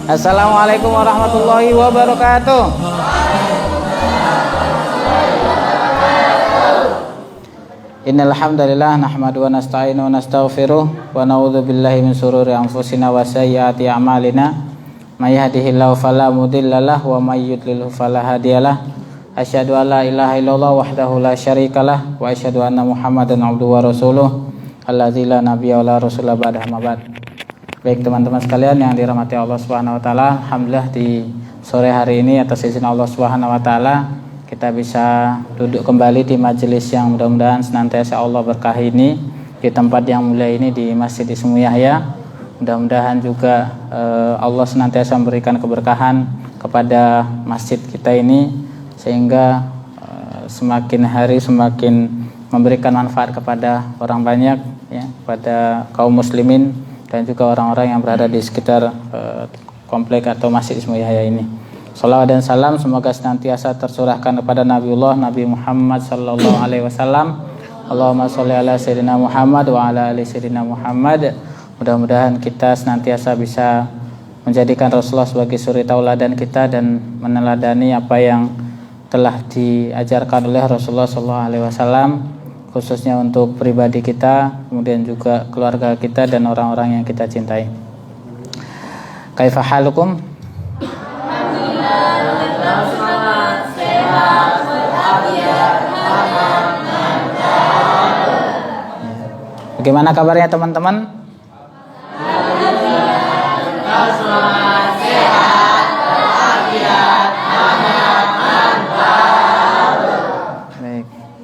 Assalamualaikum warahmatullahi wabarakatuh. Innal hamdalillah nahmadu wa nasta'inu wa nastaghfiruh wa na'udzu billahi min shururi anfusina wa sayyiati a'malina. May yahdihillahu fala mudhillalah wa may yudlil fala hadiyalah. Asyhadu an la ilaha illallah wahdahu la syarikalah wa asyhadu anna Muhammadan abduhu wa rasuluh allazi la nabiyya wa la rasula ba'dahu ma ba'd. Baik teman-teman sekalian yang dirahmati Allah Subhanahu wa taala, alhamdulillah di sore hari ini atas izin Allah Subhanahu wa taala kita bisa duduk kembali di majelis yang mudah-mudahan senantiasa Allah berkahi ini, di tempat yang mulia ini, di Masjid Ismu Yahya. Mudah-mudahan juga Allah senantiasa memberikan keberkahan kepada masjid kita ini sehingga semakin hari semakin memberikan manfaat kepada orang banyak ya, pada kaum muslimin dan juga orang-orang yang berada di sekitar komplek atau Masjid Ismu Yahya ini. Salawat dan salam semoga senantiasa tercurahkan kepada Nabiullah Nabi Muhammad sallallahu alaihi wasallam. Allahumma sholli ala sayyidina Muhammad wa ala ali sayyidina Muhammad. Mudah-mudahan kita senantiasa bisa menjadikan Rasulullah sebagai suri tauladan kita dan meneladani apa yang telah diajarkan oleh Rasulullah sallallahu alaihi wasallam, khususnya untuk pribadi kita, kemudian juga keluarga kita dan orang-orang yang kita cintai. Kaifa halukum? Bagaimana kabarnya teman-teman?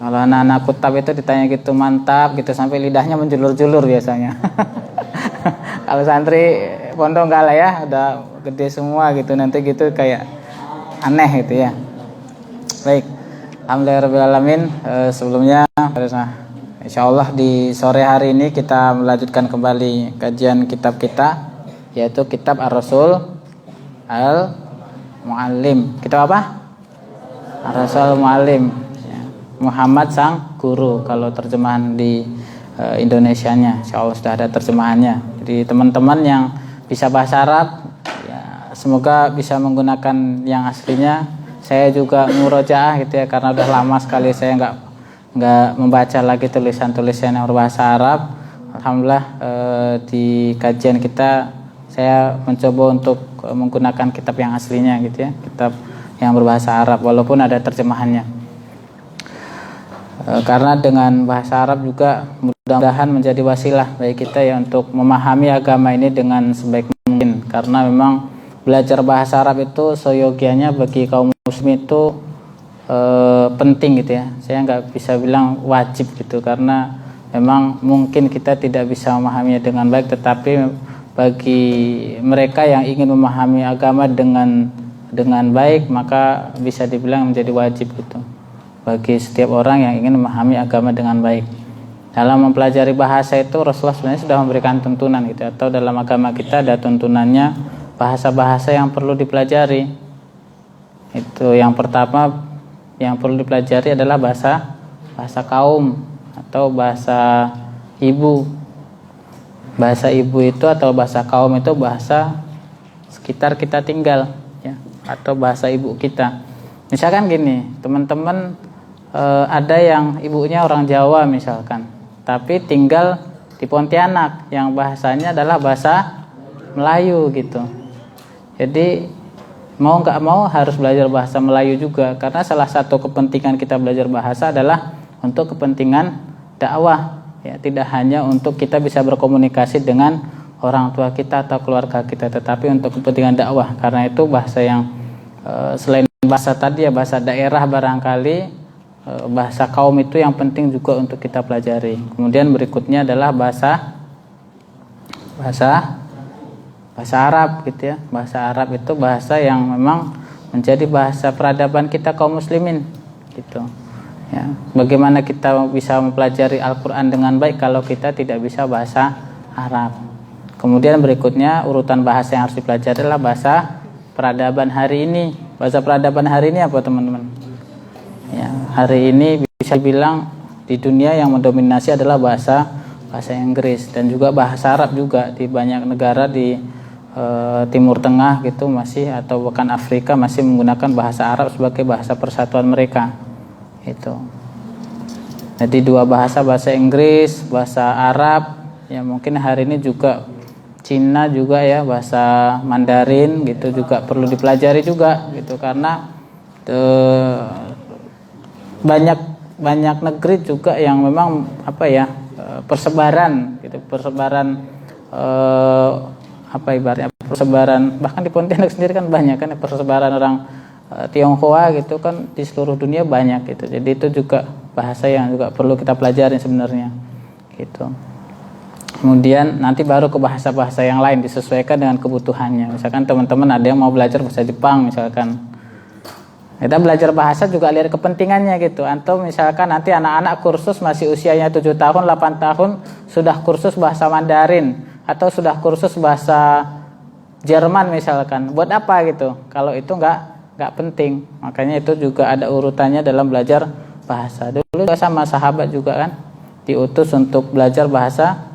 Kalau anak-anak kutab itu ditanya gitu mantap gitu sampai lidahnya menjulur-julur biasanya. Kalau santri pondok enggak lah ya, udah gede semua gitu, nanti gitu kayak aneh gitu ya. Baik, alhamdulillahirrahmanirrahim. Sebelumnya insyaallah di sore hari ini kita melanjutkan kembali kajian kitab kita, yaitu kitab Ar-Rasul Al-Muallim. Kitab apa? Ar-Rasul Muallim, Muhammad sang guru kalau terjemahan di Indonesianya. Insyaallah sudah ada terjemahannya. Jadi teman-teman yang bisa bahasa Arab ya, semoga bisa menggunakan yang aslinya. Saya juga murojaah gitu ya, karena udah lama sekali saya nggak membaca lagi tulisan-tulisan yang berbahasa Arab. Alhamdulillah di kajian kita saya mencoba untuk menggunakan kitab yang aslinya gitu ya, kitab yang berbahasa Arab walaupun ada terjemahannya. Karena dengan bahasa Arab juga mudah-mudahan menjadi wasilah bagi kita ya untuk memahami agama ini dengan sebaik mungkin. Karena memang belajar bahasa Arab itu seyogianya bagi kaum muslim itu penting gitu ya. Saya nggak bisa bilang wajib gitu, karena memang mungkin kita tidak bisa memahaminya dengan baik, tetapi bagi mereka yang ingin memahami agama dengan baik maka bisa dibilang menjadi wajib gitu bagi setiap orang yang ingin memahami agama dengan baik. Dalam mempelajari bahasa itu Rasulullah sebenarnya sudah memberikan tuntunan gitu, atau dalam agama kita ada tuntunannya bahasa-bahasa yang perlu dipelajari. Itu yang pertama yang perlu dipelajari adalah bahasa kaum atau bahasa ibu. Bahasa ibu itu atau bahasa kaum itu bahasa sekitar kita tinggal ya, atau bahasa ibu kita. Misalkan gini, teman-teman ada yang ibunya orang Jawa misalkan, tapi tinggal di Pontianak yang bahasanya adalah bahasa Melayu gitu. Jadi mau nggak mau harus belajar bahasa Melayu juga, karena salah satu kepentingan kita belajar bahasa adalah untuk kepentingan dakwah ya, tidak hanya untuk kita bisa berkomunikasi dengan orang tua kita atau keluarga kita, tetapi untuk kepentingan dakwah. Karena itu bahasa yang selain bahasa tadi ya, bahasa daerah barangkali, bahasa kaum itu yang penting juga untuk kita pelajari. Kemudian berikutnya adalah bahasa Arab gitu ya. Bahasa Arab itu bahasa yang memang menjadi bahasa peradaban kita kaum muslimin gitu ya. Bagaimana kita bisa mempelajari Al-Quran dengan baik kalau kita tidak bisa bahasa Arab. Kemudian berikutnya urutan bahasa yang harus dipelajari adalah bahasa peradaban hari ini. Bahasa peradaban hari ini apa teman-teman? Ya, hari ini bisa dibilang di dunia yang mendominasi adalah bahasa Inggris dan juga bahasa Arab juga di banyak negara di Timur Tengah gitu masih, atau bahkan Afrika masih menggunakan bahasa Arab sebagai bahasa persatuan mereka itu. Jadi dua bahasa Inggris, bahasa Arab, ya mungkin hari ini juga Cina juga ya, bahasa Mandarin gitu juga perlu dipelajari juga gitu, karena banyak negeri juga yang memang persebaran gitu, ibaratnya persebaran, bahkan di Pontianak sendiri kan banyak kan persebaran orang Tionghoa gitu kan, di seluruh dunia banyak gitu. Jadi itu juga bahasa yang juga perlu kita pelajari sebenarnya gitu. Kemudian nanti baru ke bahasa-bahasa yang lain disesuaikan dengan kebutuhannya. Misalkan teman-teman ada yang mau belajar bahasa Jepang misalkan, kita belajar bahasa juga lihat kepentingannya gitu. Atau misalkan nanti anak-anak kursus masih usianya 7 tahun, 8 tahun sudah kursus bahasa Mandarin atau sudah kursus bahasa Jerman misalkan. Buat apa gitu? Kalau itu nggak penting. Makanya itu juga ada urutannya dalam belajar bahasa. Dulu sama sahabat juga kan diutus untuk belajar bahasa,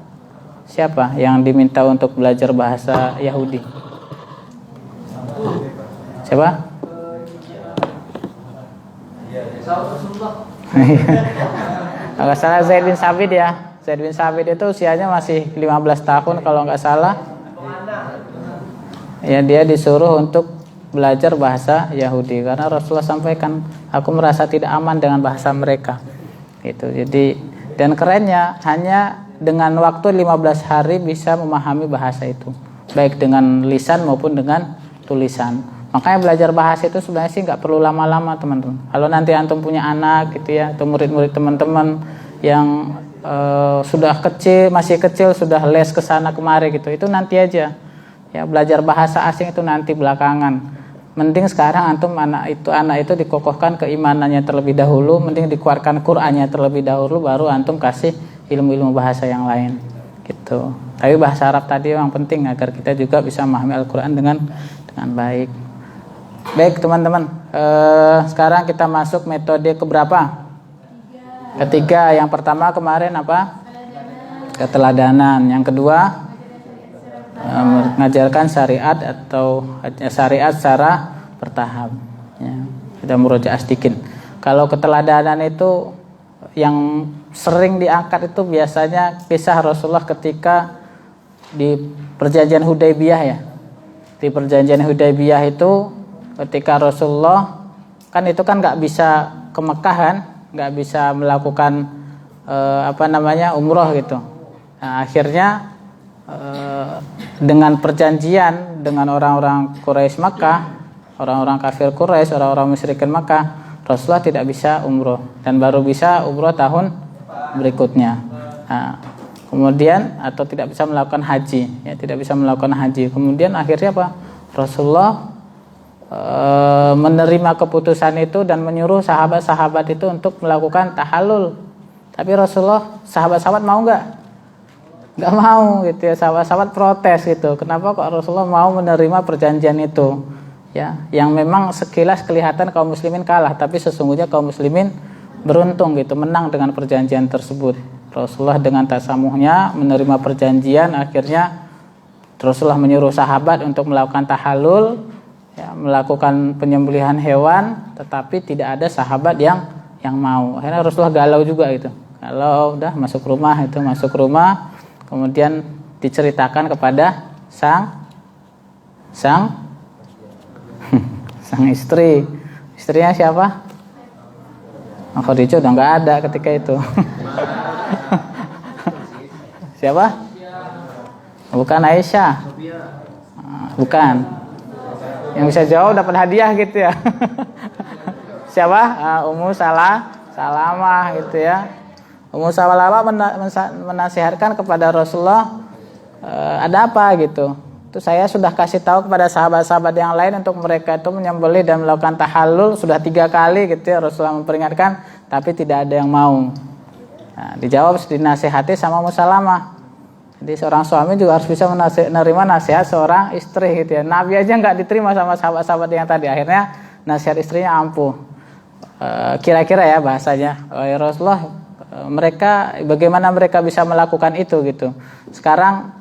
siapa yang diminta untuk belajar bahasa Yahudi? Siapa? Nggak salah Zaid bin Sabit ya. Zaid bin Sabit itu usianya masih 15 tahun kalau nggak salah. Ya, dia disuruh untuk belajar bahasa Yahudi karena Rasulullah sampaikan, aku merasa tidak aman dengan bahasa mereka. Gitu. Jadi, dan kerennya hanya dengan waktu 15 hari bisa memahami bahasa itu, baik dengan lisan maupun dengan tulisan. Makanya belajar bahasa itu sebenarnya sih nggak perlu lama-lama teman-teman. Kalau nanti antum punya anak gitu ya, atau murid-murid teman-teman yang sudah kecil, masih kecil sudah les ke sana kemari gitu, itu nanti aja. Ya, belajar bahasa asing itu nanti belakangan. Mending sekarang antum anak itu dikokohkan keimanannya terlebih dahulu, mending dikuatkan Qur'annya terlebih dahulu, baru antum kasih ilmu-ilmu bahasa yang lain gitu. Tapi bahasa Arab tadi yang penting agar kita juga bisa memahami Al-Qur'an dengan baik. Baik teman-teman, sekarang kita masuk metode keberapa? Ketiga. Yang pertama kemarin apa? Keteladanan. Yang kedua mengajarkan syariat atau syariat secara bertahap ya. Kita murojaah sedikit. Kalau keteladanan itu yang sering diangkat itu biasanya kisah Rasulullah ketika di perjanjian Hudaybiyah ya. Di perjanjian Hudaybiyah itu ketika Rasulullah kan itu kan nggak bisa ke Mekah kan, nggak bisa melakukan umroh gitu. Nah, akhirnya dengan perjanjian dengan orang-orang Quraisy Makkah, orang-orang kafir Quraisy, orang-orang musyrikin Makkah, Rasulullah tidak bisa umroh dan baru bisa umroh tahun berikutnya. Nah, kemudian atau tidak bisa melakukan haji, ya tidak bisa melakukan haji. Kemudian akhirnya apa? Rasulullah menerima keputusan itu dan menyuruh sahabat-sahabat itu untuk melakukan tahallul. Tapi Rasulullah, sahabat-sahabat mau nggak mau gitu ya, sahabat-sahabat protes gitu. Kenapa kok Rasulullah mau menerima perjanjian itu? Ya, yang memang sekilas kelihatan kaum muslimin kalah, tapi sesungguhnya kaum muslimin beruntung gitu, menang dengan perjanjian tersebut. Rasulullah dengan tasamuhnya menerima perjanjian, akhirnya Rasulullah menyuruh sahabat untuk melakukan tahallul, ya, melakukan penyembelihan hewan, tetapi tidak ada sahabat yang mau. Akhirnya Rasulullah galau juga gitu. Kalau udah masuk rumah, kemudian diceritakan kepada sang istri. Istrinya siapa? Khadijah udah nggak ada ketika itu. Siapa? Bukan Aisyah. Bukan. Yang bisa jawab dapat hadiah gitu ya. Siapa? Ummu Salamah gitu ya. Ummu Salamah menasihatkan kepada Rasulullah, ada apa gitu. Itu saya sudah kasih tahu kepada sahabat-sahabat yang lain untuk mereka itu menyembelih dan melakukan tahallul sudah 3 kali gitu ya, Rasulullah memperingatkan, tapi tidak ada yang mau. Nah, dijawab, dinasihati sama Ummu Salamah. Jadi seorang suami juga harus bisa menerima nasihat seorang istri gitu ya. Nabi aja nggak diterima sama sahabat-sahabat yang tadi, akhirnya nasihat istrinya ampuh. Kira-kira ya bahasanya, ya Rasulullah, bagaimana mereka bisa melakukan itu gitu. Sekarang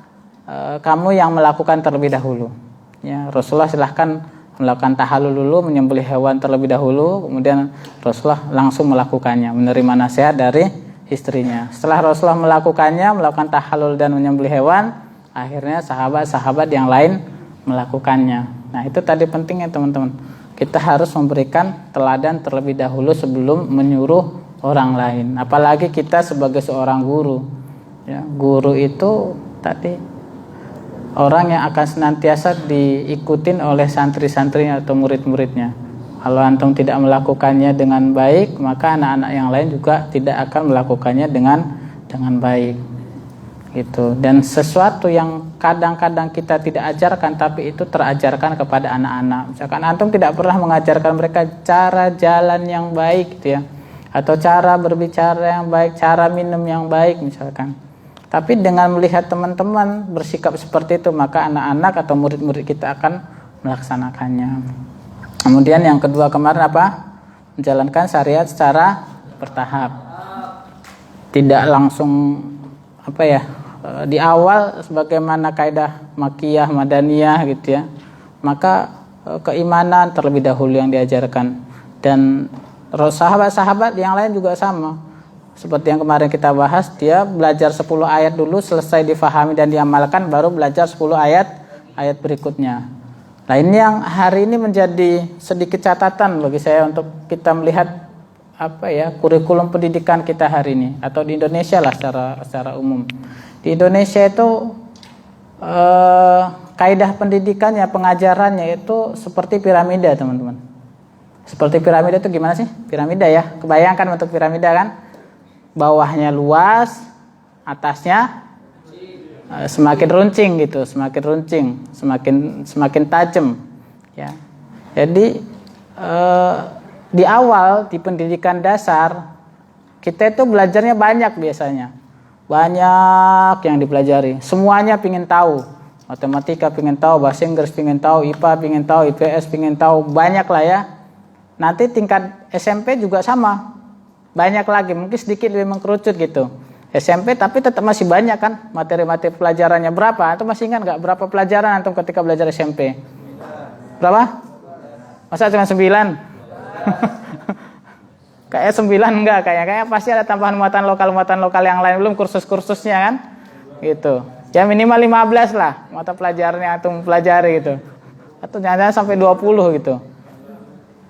kamu yang melakukan terlebih dahulu. Ya, Rasulullah silahkan melakukan tahallul dulu, menyembelih hewan terlebih dahulu, kemudian Rasulullah langsung melakukannya, menerima nasihat dari istrinya. Setelah Rasulullah melakukan tahallul dan menyembelih hewan, akhirnya sahabat-sahabat yang lain melakukannya. Nah, itu tadi pentingnya teman-teman. Kita harus memberikan teladan terlebih dahulu sebelum menyuruh orang lain. Apalagi kita sebagai seorang guru. Ya, guru itu tadi orang yang akan senantiasa diikutin oleh santri-santrinya atau murid-muridnya. Kalau antum tidak melakukannya dengan baik, maka anak-anak yang lain juga tidak akan melakukannya dengan baik. Gitu. Dan sesuatu yang kadang-kadang kita tidak ajarkan tapi itu terajarkan kepada anak-anak. Misalkan antum tidak pernah mengajarkan mereka cara jalan yang baik gitu ya, atau cara berbicara yang baik, cara minum yang baik misalkan. Tapi dengan melihat teman-teman bersikap seperti itu, maka anak-anak atau murid-murid kita akan melaksanakannya. Kemudian yang kedua kemarin apa? Menjalankan syariat secara bertahap. Tidak langsung di awal sebagaimana kaidah Makkiyah, Madaniyah gitu ya. Maka keimanan terlebih dahulu yang diajarkan. Dan sahabat-sahabat yang lain juga sama. Seperti yang kemarin kita bahas, dia belajar 10 ayat dulu, selesai difahami dan diamalkan, baru belajar 10 ayat berikutnya. Nah, ini yang hari ini menjadi sedikit catatan bagi saya untuk kita melihat kurikulum pendidikan kita hari ini, atau di Indonesia lah secara umum. Di Indonesia itu kaidah pendidikannya, pengajarannya itu seperti piramida, teman-teman. Seperti piramida itu gimana sih? Piramida ya, kebayangkan untuk piramida kan? Bawahnya luas, atasnya semakin runcing gitu, semakin tajam ya. Jadi di awal di pendidikan dasar kita itu belajarnya banyak biasanya. Banyak yang dipelajari, semuanya pingin tahu. Matematika pingin tahu, bahasa Inggris pingin tahu, IPA pingin tahu, IPS pingin tahu, banyak lah ya. Nanti tingkat SMP juga sama. Banyak lagi, mungkin sedikit lebih mengkerucut gitu. SMP tapi tetap masih banyak kan materi-materi pelajarannya. Berapa? Antum masih ingat nggak berapa pelajaran antum ketika belajar SMP? Berapa? Masa cuma 9? Kayak 9 enggak, kayak pasti ada tambahan muatan lokal yang lain, belum kursus-kursusnya kan? Gitu. Ya minimal 15 lah mata pelajarannya antum pelajari gitu. Atau jangan-jangan sampai 20 gitu.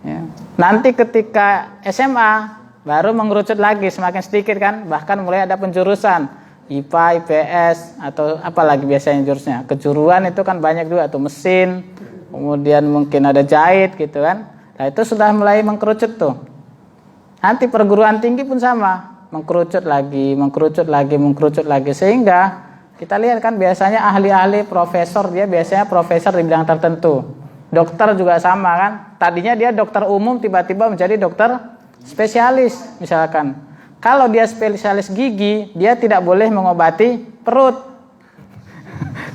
Ya. Nanti ketika SMA baru mengerucut lagi semakin sedikit kan, bahkan mulai ada penjurusan IPA, IPS atau apalagi biasanya jurusnya. Kejuruan itu kan banyak juga tuh, mesin, kemudian mungkin ada jahit gitu kan. Nah, itu sudah mulai mengkerucut tuh. Nanti perguruan tinggi pun sama, mengkerucut lagi sehingga kita lihat kan biasanya ahli-ahli profesor, dia biasanya profesor di bidang tertentu. Dokter juga sama kan. Tadinya dia dokter umum tiba-tiba menjadi dokter spesialis misalkan. Kalau dia spesialis gigi, dia tidak boleh mengobati perut.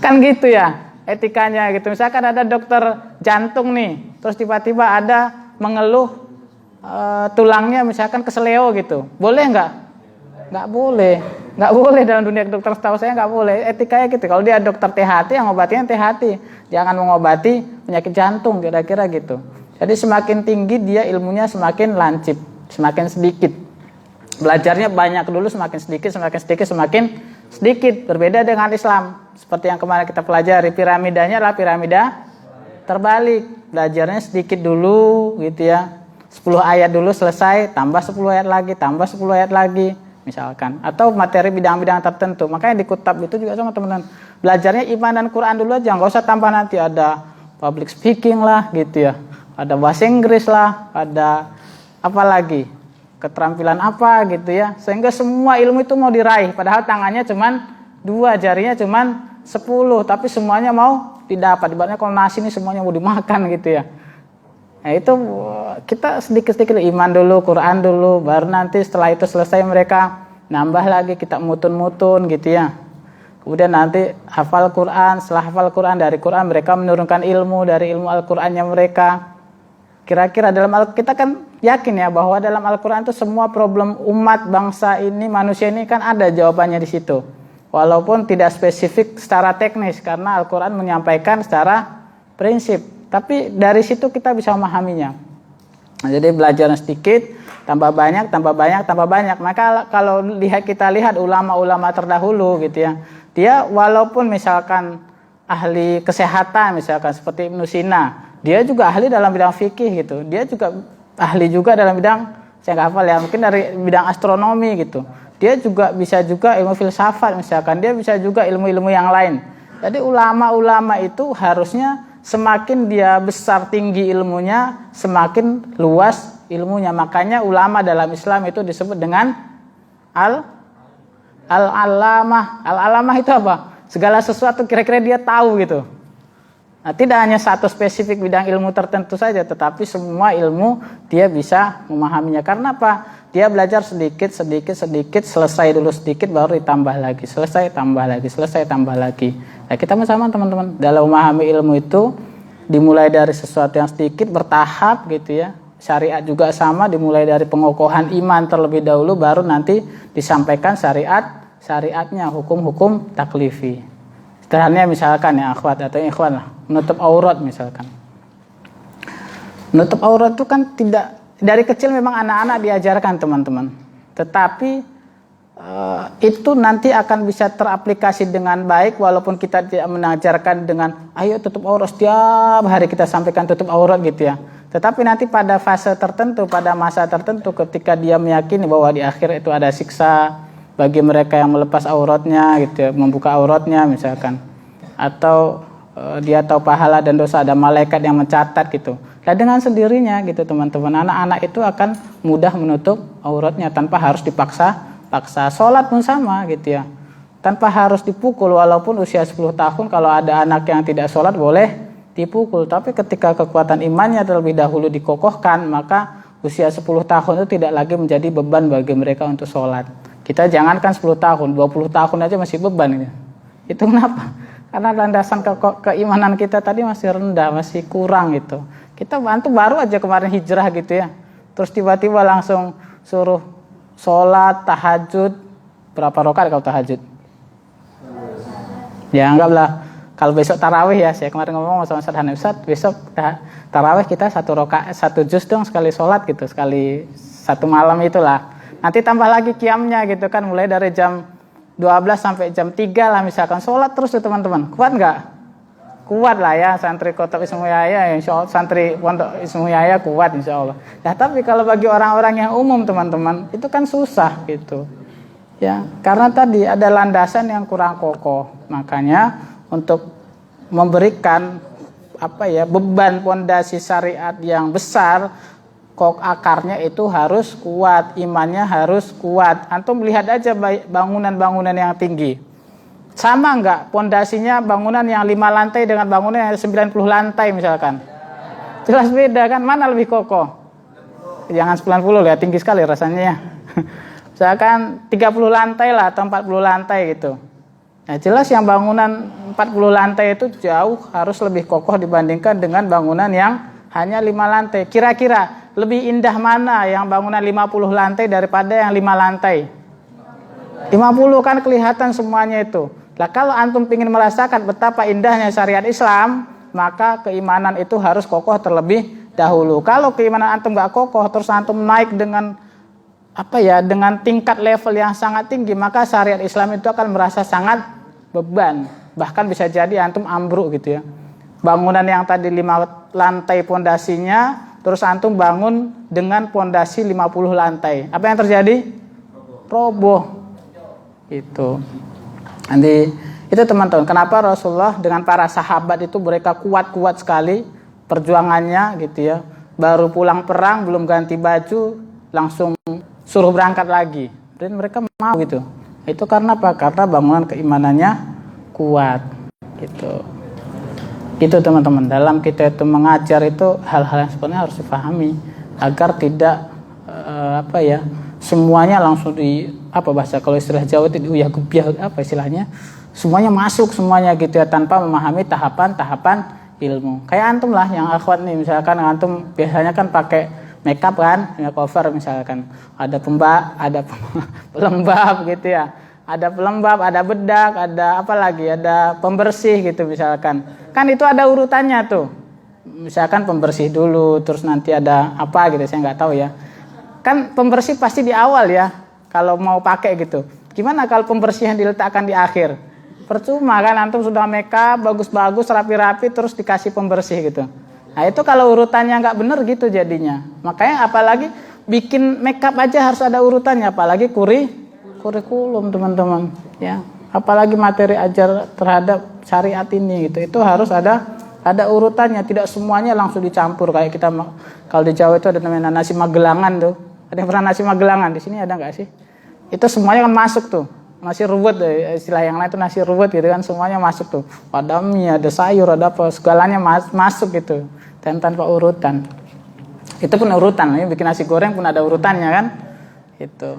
Kan gitu ya etikanya gitu. Misalkan ada dokter jantung nih, terus tiba-tiba ada mengeluh tulangnya misalkan keseleo gitu. Boleh nggak? Nggak boleh. Nggak boleh dalam dunia dokter, setahu saya nggak boleh. Etikanya gitu. Kalau dia dokter THT, yang ngobatinnya THT. Jangan mengobati penyakit jantung kira-kira gitu. Jadi semakin tinggi dia ilmunya semakin lancip. Semakin sedikit belajarnya banyak dulu, semakin sedikit. Berbeda dengan Islam seperti yang kemarin kita pelajari, piramidanya adalah piramida terbalik. Belajarnya sedikit dulu gitu ya, 10 ayat dulu selesai, tambah 10 ayat lagi misalkan, atau materi bidang-bidang tertentu. Makanya di Kutab itu juga sama teman-teman, belajarnya iman dan Quran dulu aja, nggak usah tambah nanti ada public speaking lah gitu ya, ada bahasa Inggris lah, ada apalagi keterampilan apa gitu ya, sehingga semua ilmu itu mau diraih, padahal tangannya cuman 2, jarinya cuman 10, tapi semuanya mau didapat. Ibaratnya kalau nasi ini semuanya mau dimakan gitu ya. Nah itu kita sedikit-sedikit iman dulu, Quran dulu, baru nanti setelah itu selesai mereka nambah lagi kitab mutun-mutun gitu ya. Kemudian nanti hafal Quran, setelah hafal Quran, dari Quran mereka menurunkan ilmu dari ilmu Al-Qur'annya mereka. Kira-kira dalam kita kan yakin ya bahwa dalam Al-Quran itu semua problem umat bangsa ini, manusia ini kan ada jawabannya di situ. walaupun tidak spesifik secara teknis karena Al-Quran menyampaikan secara prinsip, tapi dari situ kita bisa memahaminya. Nah, jadi belajar sedikit, tambah banyak, tambah banyak, tambah banyak. Maka kalau kita lihat ulama-ulama terdahulu gitu ya, dia walaupun misalkan ahli kesehatan misalkan seperti Ibnu Sina, dia juga ahli dalam bidang fikih gitu, dia juga ahli juga dalam bidang, saya nggak hafal ya, mungkin dari bidang astronomi gitu. Dia juga bisa juga ilmu filsafat misalkan, dia bisa juga ilmu-ilmu yang lain. Jadi ulama-ulama itu harusnya semakin dia besar tinggi ilmunya, semakin luas ilmunya. Makanya ulama dalam Islam itu disebut dengan al-alamah. Al-alamah itu apa? Segala sesuatu kira-kira dia tahu gitu. Nah, tidak hanya satu spesifik bidang ilmu tertentu saja, tetapi semua ilmu dia bisa memahaminya. Karena apa? Dia belajar sedikit, selesai dulu sedikit, baru ditambah lagi, selesai, tambah lagi, selesai, tambah lagi. Nah, kita sama teman-teman, dalam memahami ilmu itu, dimulai dari sesuatu yang sedikit, bertahap gitu ya. Syariat juga sama, dimulai dari pengokohan iman terlebih dahulu, baru nanti disampaikan syariatnya, hukum-hukum taklifi. Sederhananya misalkan ya akhwat atau ikhwan lah, menutup aurat misalkan. Menutup aurat itu kan tidak, dari kecil memang anak-anak diajarkan teman-teman. Tetapi itu nanti akan bisa teraplikasi dengan baik walaupun kita tidak mengajarkan dengan ayo tutup aurat setiap hari kita sampaikan tutup aurat gitu ya. Tetapi nanti pada fase tertentu, pada masa tertentu ketika dia meyakini bahwa di akhir itu ada siksa bagi mereka yang melepas auratnya gitu ya, membuka auratnya misalkan, atau dia tahu pahala dan dosa, ada malaikat yang mencatat gitu. Nah, dengan sendirinya gitu teman-teman, anak-anak itu akan mudah menutup auratnya tanpa harus dipaksa. Sholat pun sama gitu ya, tanpa harus dipukul. Walaupun usia 10 tahun kalau ada anak yang tidak sholat boleh dipukul, tapi ketika kekuatan imannya terlebih dahulu dikokohkan, maka usia 10 tahun itu tidak lagi menjadi beban bagi mereka untuk sholat. Kita jangankan 10 tahun, 20 tahun aja masih beban gitu. Itu kenapa? Karena landasan keimanan kita tadi masih rendah, masih kurang gitu. Kita bantu baru aja kemarin hijrah gitu ya, terus tiba-tiba langsung suruh sholat tahajud. Berapa rakaat kalau tahajud? Ya anggaplah kalau besok tarawih ya, saya kemarin ngomong sama Ustaz Hanif, Ustaz besok tarawih kita 1 rakaat 1 juz dong sekali sholat gitu, sekali 1 malam itulah. Nanti tambah lagi qiyamnya gitu kan, mulai dari jam 12 sampai jam 3 lah misalkan, sholat terus tuh teman-teman. Kuat nggak? Kuat lah ya, santri Kota Ismu Yahya, insya Allah, santri Pondok Ismu Yahya kuat insya Allah. Nah, tapi kalau bagi orang-orang yang umum teman-teman, itu kan susah gitu. Ya, karena tadi ada landasan yang kurang kokoh. Makanya untuk memberikan beban pondasi syariat yang besar, akarnya itu harus kuat, imannya harus kuat. Antum lihat aja bangunan-bangunan yang tinggi. Sama enggak pondasinya bangunan yang 5 lantai dengan bangunan yang 90 lantai misalkan? Jelas beda kan, mana lebih kokoh? Jangan 90 ya, tinggi sekali rasanya ya. Misalkan 30 lantai lah atau 40 lantai gitu. Nah, jelas yang bangunan 40 lantai itu jauh harus lebih kokoh dibandingkan dengan bangunan yang hanya 5 lantai. Kira-kira lebih indah mana yang bangunan 50 lantai daripada yang 5 lantai? 50 kan kelihatan semuanya itu. Nah, kalau antum ingin merasakan betapa indahnya syariat Islam, maka keimanan itu harus kokoh terlebih dahulu. Kalau keimanan antum nggak kokoh, terus antum naik dengan dengan tingkat level yang sangat tinggi, maka syariat Islam itu akan merasa sangat beban. Bahkan bisa jadi antum ambruk gitu ya. Bangunan yang tadi 5 lantai pondasinya, terus antum bangun dengan pondasi 50 lantai. Apa yang terjadi? Roboh. Itu. Nanti itu teman-teman, kenapa Rasulullah dengan para sahabat itu mereka kuat-kuat sekali perjuangannya gitu ya. Baru pulang perang, belum ganti baju, langsung suruh berangkat lagi. Dan mereka mau gitu. Itu karena apa? Karena bangunan keimanannya kuat gitu. Itu teman-teman, dalam kita itu mengajar itu hal-hal yang sebenarnya harus dipahami agar tidak semuanya langsung bahasa kalau istilah Jawa itu diuyah-gubyah istilahnya, semuanya masuk semuanya gitu ya tanpa memahami tahapan-tahapan ilmu. Kayak antum lah yang akhwat nih, misalkan antum biasanya kan pakai makeup kan, makeover misalkan, ada pelembab gitu ya. ada pelembab, ada bedak, ada apa lagi, ada pembersih gitu misalkan. Kan itu ada urutannya tuh. Misalkan pembersih dulu, terus nanti ada apa gitu, saya nggak tahu ya. Kan pembersih pasti di awal ya, kalau mau pakai gitu. Gimana kalau pembersihan diletakkan di akhir? Percuma kan, antum sudah make up, bagus-bagus, rapi-rapi, terus dikasih pembersih gitu. Nah itu kalau urutannya nggak bener gitu jadinya. Makanya apalagi bikin make up aja harus ada urutannya, apalagi kurikulum teman-teman ya, apalagi materi ajar terhadap syariat ini gitu, itu harus ada urutannya, tidak semuanya langsung dicampur kayak kita. Kalau di Jawa itu ada namanya nasi magelangan tuh, ada yang pernah nasi magelangan di sini ada nggak sih? Itu semuanya kan masuk tuh, nasi ruwet istilah yang lain itu nasi ruwet gitu kan, semuanya masuk tuh, ada mie, ada sayur, ada apa, segalanya masuk gitu dan tanpa urutan. Itu pun urutan, bikin nasi goreng pun ada urutannya kan itu.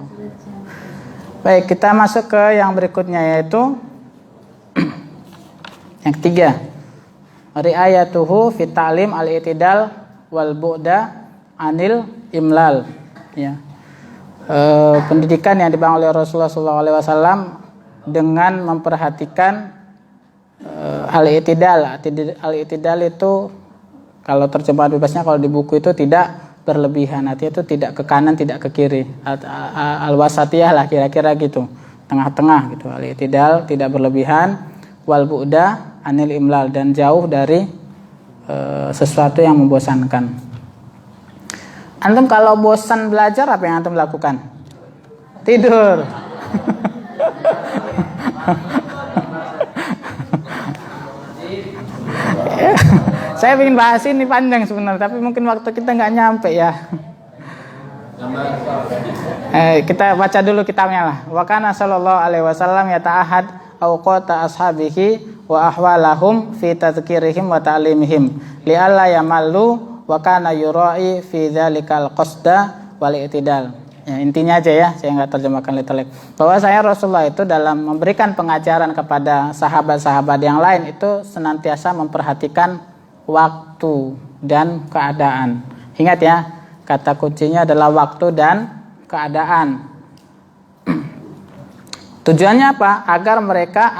Baik, kita masuk ke yang berikutnya, yaitu yang ketiga, riayatuhu fi ta'lim al-i'tidal wal bu'da anil imlal ya. Pendidikan yang dibangun oleh Rasulullah SAW dengan memperhatikan al-i'tidal. Al-i'tidal itu kalau terjemahan bebasnya kalau di buku itu tidak berlebihan, artinya itu tidak ke kanan, tidak ke kiri. Al-wasatiyah lah kira-kira gitu, tengah-tengah gitu. Al-i'tidal, tidak berlebihan, wal bu'da anil imlal, dan jauh dari sesuatu yang membosankan. Antum kalau bosan belajar, apa yang antum lakukan? Tidur. Saya ingin bahas ini panjang sebenarnya, tapi mungkin waktu kita nggak nyampe ya. Kita baca dulu kitabnya lah. Wa kana sallallahu alaihi wasallam yata'ahad awqata ashabihi wa ahwalahum fi tadhkirihim wa ta'limihim li alla yamallu wa kana yura'i fi dzalikal qasda wal i'tidal. Ya, intinya aja ya, saya nggak terjemahkan literal. Bahwa saya Rasulullah itu dalam memberikan pengajaran kepada sahabat-sahabat yang lain itu senantiasa memperhatikan waktu dan keadaan. Ingat ya, kata kuncinya adalah waktu dan keadaan. Tujuannya apa? Agar mereka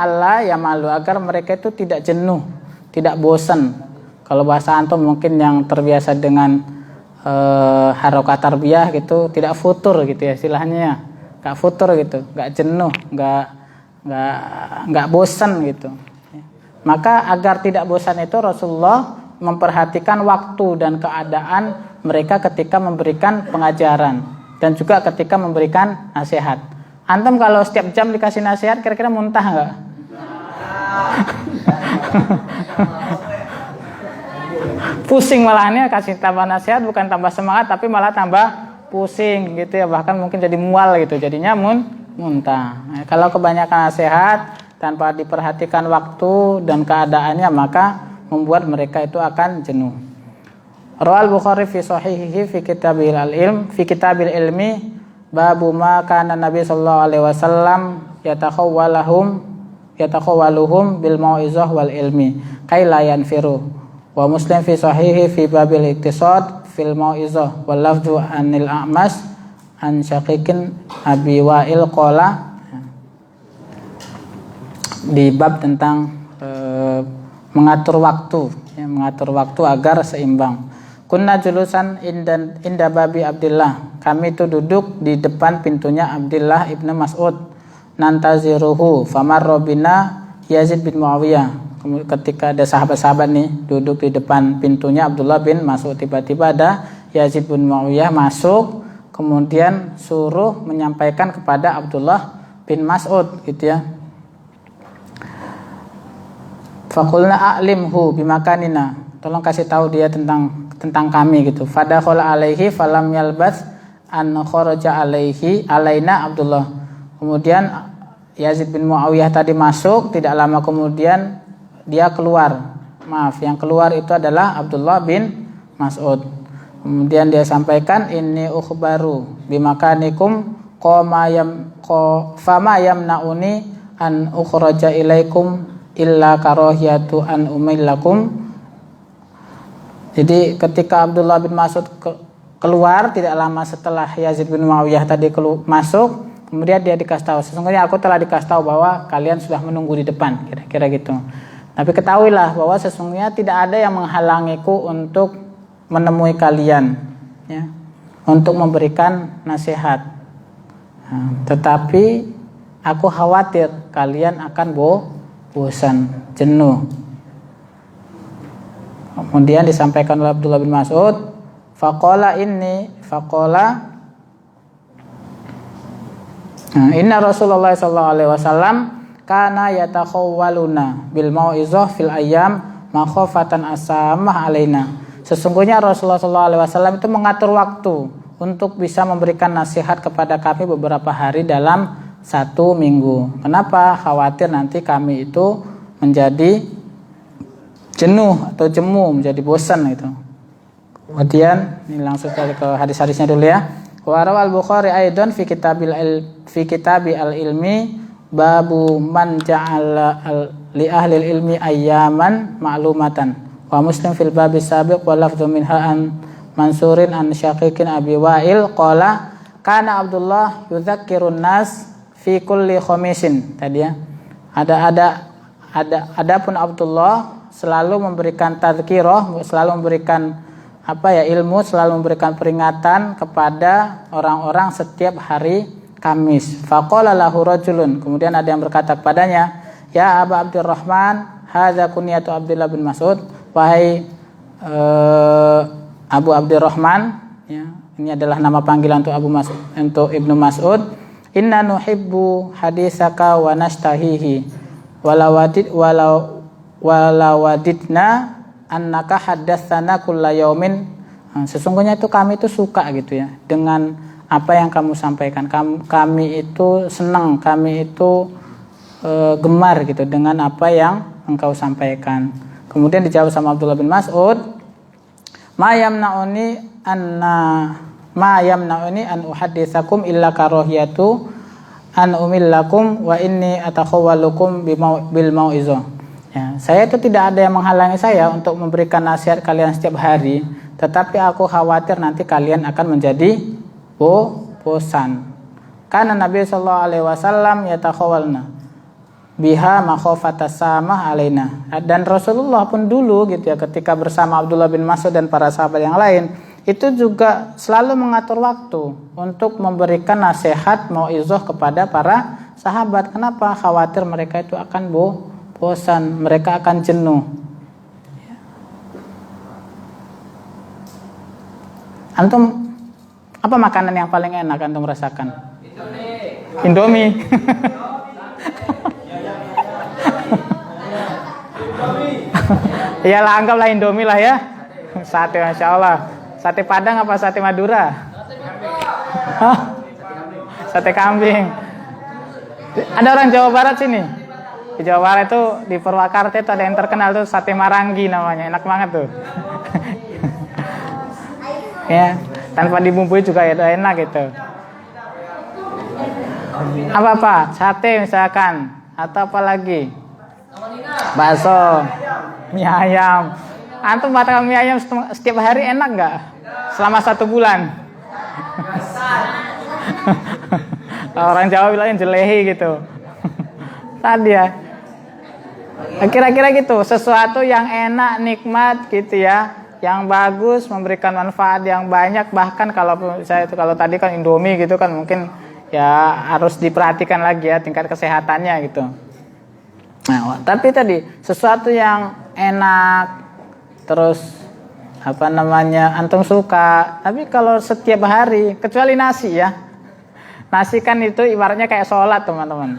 agar mereka itu tidak jenuh, tidak bosan. Kalau bahasa antum mungkin yang terbiasa dengan harokat tarbiyah gitu, tidak futur gitu ya istilahnya, nggak futur gitu, nggak jenuh, nggak bosan gitu. Maka agar tidak bosan itu Rasulullah memperhatikan waktu dan keadaan mereka ketika memberikan pengajaran dan juga ketika memberikan nasihat. Antum kalau setiap jam dikasih nasihat kira-kira muntah nggak? Pusing malahannya, kasih tambah nasihat bukan tambah semangat tapi malah tambah pusing gitu ya, bahkan mungkin jadi mual gitu, jadinya muntah. Nah, kalau kebanyakan nasihat tanpa diperhatikan waktu dan keadaannya maka membuat mereka itu akan jenuh. Rawal Bukhari fi sahihihi fi kitabil ilmi babu ma kana Nabi sallallahu alaihi wasallam yatakhawwaluhum bil mau'izah wal ilmi kai la yanfiru. Wa Muslim fi sahihi fi babil iktisad fil mau'izah wal lafzu anil a'mas an syaqiqin abi wa'il qala, di bab tentang mengatur waktu agar seimbang. Kunna julusan inda babi Abdullah, kami itu duduk di depan pintunya Abdullah ibnu Mas'ud. Nantaziruhu famarra bina Yazid bin Muawiyah. Ketika ada sahabat-sahabat nih duduk di depan pintunya Abdullah bin Mas'ud, tiba-tiba ada Yazid bin Muawiyah masuk, kemudian suruh menyampaikan kepada Abdullah bin Mas'ud gitu ya. Faqulna a'limhu bimakanina, tolong kasih tahu dia tentang kami gitu. Fadakhala alaihi falam yalbas an kharaja alaina Abdullah. Kemudian Yazid bin Muawiyah tadi masuk, tidak lama kemudian dia keluar. Yang keluar itu adalah Abdullah bin Mas'ud. Kemudian dia sampaikan, inni ukhbaru bimakanikum fama yamnauni an ukhraja ilaikum illa karahiyatu an umillakum. Jadi ketika Abdullah bin Mas'ud keluar tidak lama setelah Yazid bin Muawiyah tadi masuk, kemudian dia dikasih tahu, sesungguhnya aku telah dikasih tahu bahwa kalian sudah menunggu di depan, kira-kira gitu. Tapi ketahuilah bahwa sesungguhnya tidak ada yang menghalangiku untuk menemui kalian, ya, untuk memberikan nasihat. Tetapi aku khawatir kalian akan bosan, jenuh. Kemudian disampaikan oleh Abdullah bin Mas'ud, faqala inna Rasulullah sallallahu alaihi wasallam kana yatakhawwaluna bil mau'izah fil ayyam makhafatan asamah alaina. Sesungguhnya Rasulullah sallallahu alaihi wasallam itu mengatur waktu untuk bisa memberikan nasihat kepada kami beberapa hari dalam 1 minggu. Kenapa? Khawatir nanti kami itu menjadi jenuh atau jemu, menjadi bosan itu. Kemudian ini langsung ke hadis-hadisnya dulu ya. Wa rawal Bukhari aidan fi kitabi al-ilmi babu man ja'ala li ahli ilmi ayyaman ma'lumatan. Wa Muslim fil babi sabiq wa lafdhu minha an Mansurin an Syaqiqin Abi Wa'il qala kana Abdullah yudzakkirun nas fi kulli khamisin. Tadi ya. Adapun Abdullah selalu memberikan tadzkirah, selalu memberikan ilmu, selalu memberikan peringatan kepada orang-orang setiap hari Kamis. Faqala lahu rajulun, kemudian ada yang berkata kepadanya, ya Aba Abdurrahman, hadza kunyatu Abdullah bin Mas'ud, wahai Abu Abdurrahman, ya, ini adalah nama panggilan untuk Ibnu Mas'ud. Inna nuhibbu hadisaka wa nastahihi walawadidna annaka haddatsana kulla yaumin. Sesungguhnya itu kami itu suka gitu ya dengan apa yang kamu sampaikan. Kami itu senang, kami itu gemar gitu dengan apa yang engkau sampaikan. Kemudian dijawab sama Abdullah bin Mas'ud, ma yamna'uni an uhadditsakum illa karahiyatu an umillakum wa inni atakhawwalukum bil mau'izah. Ya, saya itu tidak ada yang menghalangi saya untuk memberikan nasihat kalian setiap hari, tetapi aku khawatir nanti kalian akan menjadi bosan. Karena Nabi sallallahu alaihi wasallam yatakhawwalna biha makhafatas samah alaina. Dan Rasulullah pun dulu gitu ya, ketika bersama Abdullah bin Mas'ud dan para sahabat yang lain, itu juga selalu mengatur waktu untuk memberikan nasihat mau'izah kepada para sahabat. Kenapa? Khawatir mereka itu akan bosan, mereka akan jenuh. Antum apa makanan yang paling enak antum rasakan? Indomie. Iyalah, anggaplah Indomie lah ya. Sate, masya Allah. Sate Padang apa sate Madura? Sate kambing. Ada orang Jawa Barat sini. Di Jawa Barat itu di Purwakarta itu ada yang terkenal tuh sate Marangi namanya, enak banget tuh. Ya, tanpa dibumbui juga itu enak gitu. Apa sate misalkan, atau apa lagi? Bakso, mie ayam. Antum makan mie ayam setiap hari enak nggak? Selama 1 bulan. Orang Jawa bilangnya jelehi gitu. Tadi ya. Kira-kira gitu, sesuatu yang enak, nikmat gitu ya, yang bagus, memberikan manfaat yang banyak. Bahkan kalau tadi kan Indomie gitu kan mungkin ya harus diperhatikan lagi ya tingkat kesehatannya gitu. Nah, tapi tadi sesuatu yang enak, terus antum suka, tapi kalau setiap hari, kecuali nasi ya, nasi kan itu ibaratnya kayak sholat teman-teman.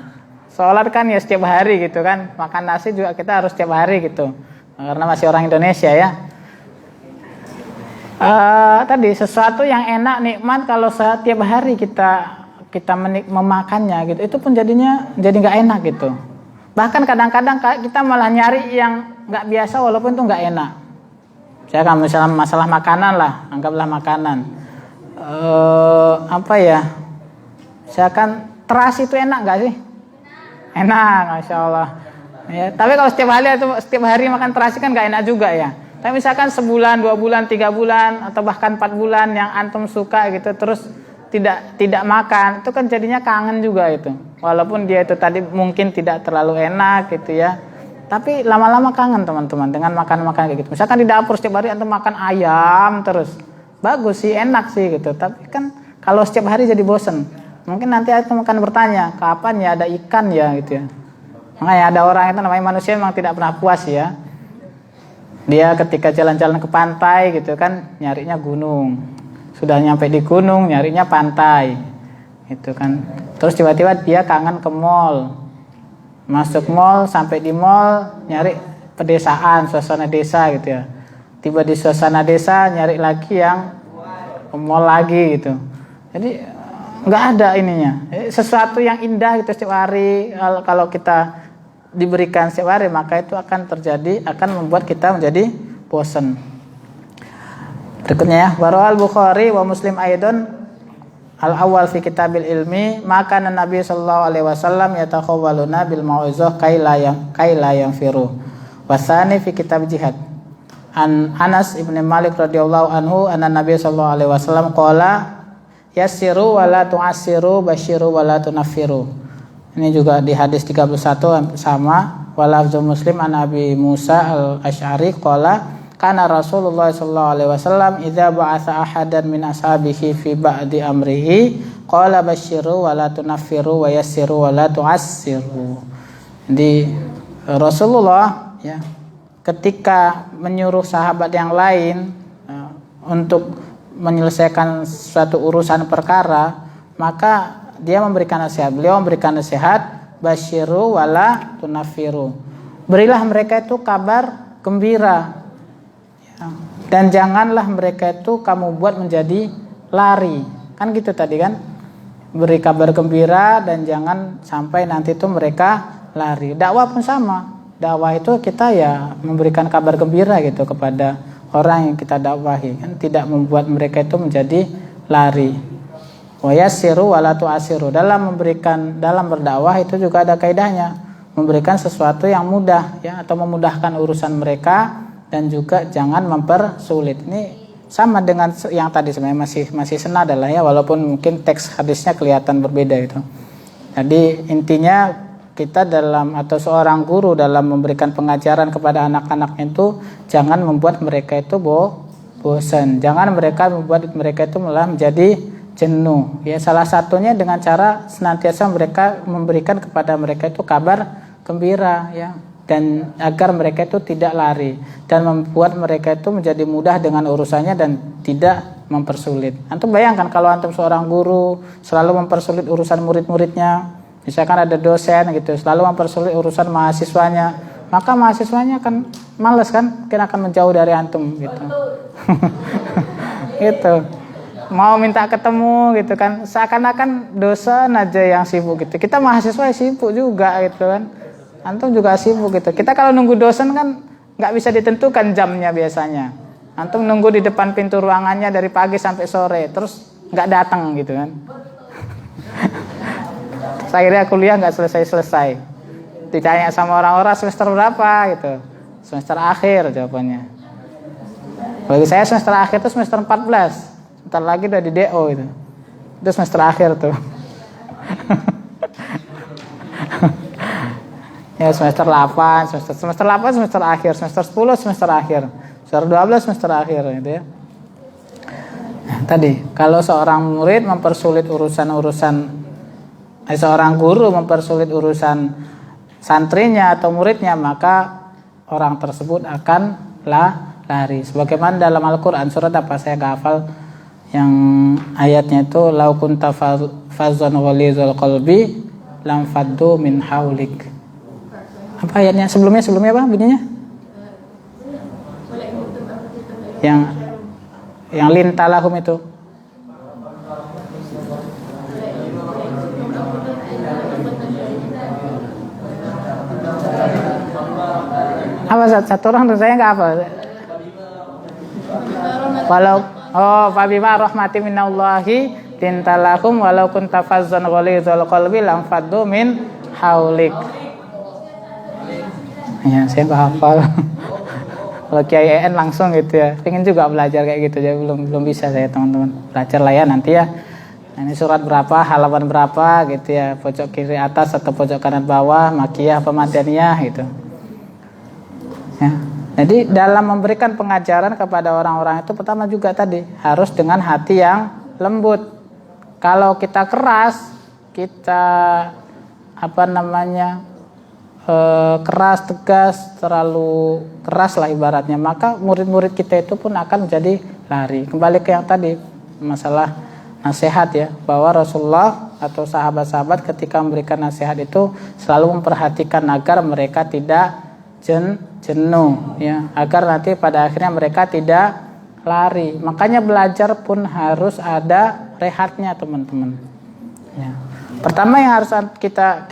Sholat kan ya setiap hari gitu kan, makan nasi juga kita harus setiap hari gitu, karena masih orang Indonesia ya. Tadi sesuatu yang enak, nikmat, kalau setiap hari kita memakannya gitu, itu pun jadi nggak enak gitu. Bahkan kadang-kadang kita malah nyari yang nggak biasa walaupun itu nggak enak. Saya kan misalnya masalah makanan lah, anggaplah makanan. Saya kan terasi itu enak nggak sih? Enak, masya Allah. Ya, tapi kalau setiap hari makan terasi kan nggak enak juga ya. Tapi misalkan sebulan, 2 bulan, 3 bulan, atau bahkan 4 bulan yang antum suka gitu, terus tidak makan, itu kan jadinya kangen juga itu. Walaupun dia itu tadi mungkin tidak terlalu enak gitu ya, tapi lama-lama kangen teman-teman dengan makan-makan kayak gitu. Misalkan di dapur setiap hari antum makan ayam terus, bagus sih, enak sih gitu. Tapi kan kalau setiap hari jadi bosen. Mungkin nanti antum akan bertanya, kapan ya ada ikan ya gitu ya. Makanya ada orang itu namanya manusia memang tidak pernah puas ya. Dia ketika jalan-jalan ke pantai gitu kan nyarinya gunung. Sudah nyampe di gunung nyarinya pantai. Gitu kan. Terus tiba-tiba dia kangen ke mall. Masuk mall, sampai di mall nyari pedesaan, suasana desa gitu ya. Tiba di suasana desa nyari lagi yang ke mall lagi gitu. Jadi nggak ada ininya. Sesuatu yang indah gitu setiap hari kalau kita diberikan setiap hari, maka itu akan terjadi, akan membuat kita menjadi bosan. Berikutnya ya, Warahal Bukhari wa Muslim aidon al-awwal fi kitabil ilmi, maka Nabi sallallahu alaihi wasallam yatakhawwaluna bil mau'izah kaila yang firu. Wasani fi kitab jihad. An Anas ibn Malik radhiyallahu anhu anna Nabi sallallahu alaihi wasallam qala yassiru wa la tu'assiru basyiru wa la tunaffiru. Ini juga di hadis 31 sama. Walafzu Muslim an Abi Musa al-Asy'ari qala kana Rasulullah sallallahu alaihi wasallam idza ba'atha ahadan min ashabihi fi ba'di amrihi qala basyiru wa la tunaffiru wa yassiru wa la tu'assiru. Jadi Rasulullah ya ketika menyuruh sahabat yang lain untuk menyelesaikan suatu urusan perkara, maka dia memberikan nasihat. Beliau memberikan nasihat, basyiru wala tunafiru. Berilah mereka itu kabar gembira. Ya. Dan janganlah mereka itu kamu buat menjadi lari. Kan gitu tadi kan? Beri kabar gembira dan jangan sampai nanti itu mereka lari. Dakwah pun sama. Dakwah itu kita ya memberikan kabar gembira gitu kepada orang yang kita dakwahi. Kan tidak membuat mereka itu menjadi lari. Wa yassiru wa la tu'assiru. Dalam berdakwah itu juga ada kaidahnya, memberikan sesuatu yang mudah ya, atau memudahkan urusan mereka, dan juga jangan mempersulit. Ini sama dengan yang tadi sebenarnya masih senada lah ya, walaupun mungkin teks hadisnya kelihatan berbeda itu. Jadi intinya kita atau seorang guru dalam memberikan pengajaran kepada anak-anak itu jangan membuat mereka itu bosan. Jangan membuat mereka itu malah menjadi jenuh. Ya, salah satunya dengan cara senantiasa mereka memberikan kepada mereka itu kabar gembira ya, dan agar mereka itu tidak lari dan membuat mereka itu menjadi mudah dengan urusannya dan tidak mempersulit. Antum bayangkan kalau antum seorang guru selalu mempersulit urusan murid-muridnya, misalkan ada dosen gitu selalu mempersulit urusan mahasiswanya, maka mahasiswanya akan malas kan, mungkin akan menjauh dari antum gitu. Gitu. Mau minta ketemu gitu kan, seakan-akan dosen aja yang sibuk gitu. Kita mahasiswa sibuk juga gitu kan. Antum juga sibuk gitu. Kita kalau nunggu dosen kan nggak bisa ditentukan jamnya biasanya. Antum nunggu di depan pintu ruangannya dari pagi sampai sore, terus nggak datang gitu kan. Akhirnya kuliah nggak selesai-selesai. Ditanya sama orang-orang semester berapa gitu. Semester akhir jawabannya. Bagi saya semester akhir itu semester 14. Bentar lagi udah di DO itu. Itu semester akhir tuh. Ya semester 8, semester 8 semester akhir, semester 10 semester akhir, semester 12 semester akhir gitu ya. Nah, tadi kalau seorang murid mempersulit seorang guru mempersulit urusan santrinya atau muridnya, maka orang tersebut akan lari. Sebagaimana dalam Al-Qur'an surat apa saya enggak hafal, yang ayatnya itu lau kunta fazzan ghalizal qalbi lam faddu min haulik. Apa ayatnya? Sebelumnya apa bunyinya? Yang lintalahum itu. Apa satu orang tuh saya enggak apa. Fabima rahmati minallahi lintalahum walau kunta fazzan ghalizal qalbi lam faddu min haulik. Ya, saya nggak hafal. Kalau Kiai EN langsung gitu ya. Pengen juga belajar kayak gitu ya, belum bisa saya teman-teman. Belajar lah ya nanti ya. Nah, ini surat berapa, halaman berapa gitu ya, pojok kiri atas atau pojok kanan bawah, makiyah apa madaniyah gitu. Ya. Jadi dalam memberikan pengajaran kepada orang-orang itu pertama juga tadi harus dengan hati yang lembut. Kalau kita keras, kita keras, tegas, terlalu keras lah ibaratnya, maka murid-murid kita itu pun akan menjadi lari. Kembali ke yang tadi masalah nasihat ya, bahwa Rasulullah atau sahabat-sahabat ketika memberikan nasihat itu selalu memperhatikan agar mereka tidak jenuh ya, agar nanti pada akhirnya mereka tidak lari. Makanya belajar pun harus ada rehatnya teman-teman ya. Pertama yang harus kita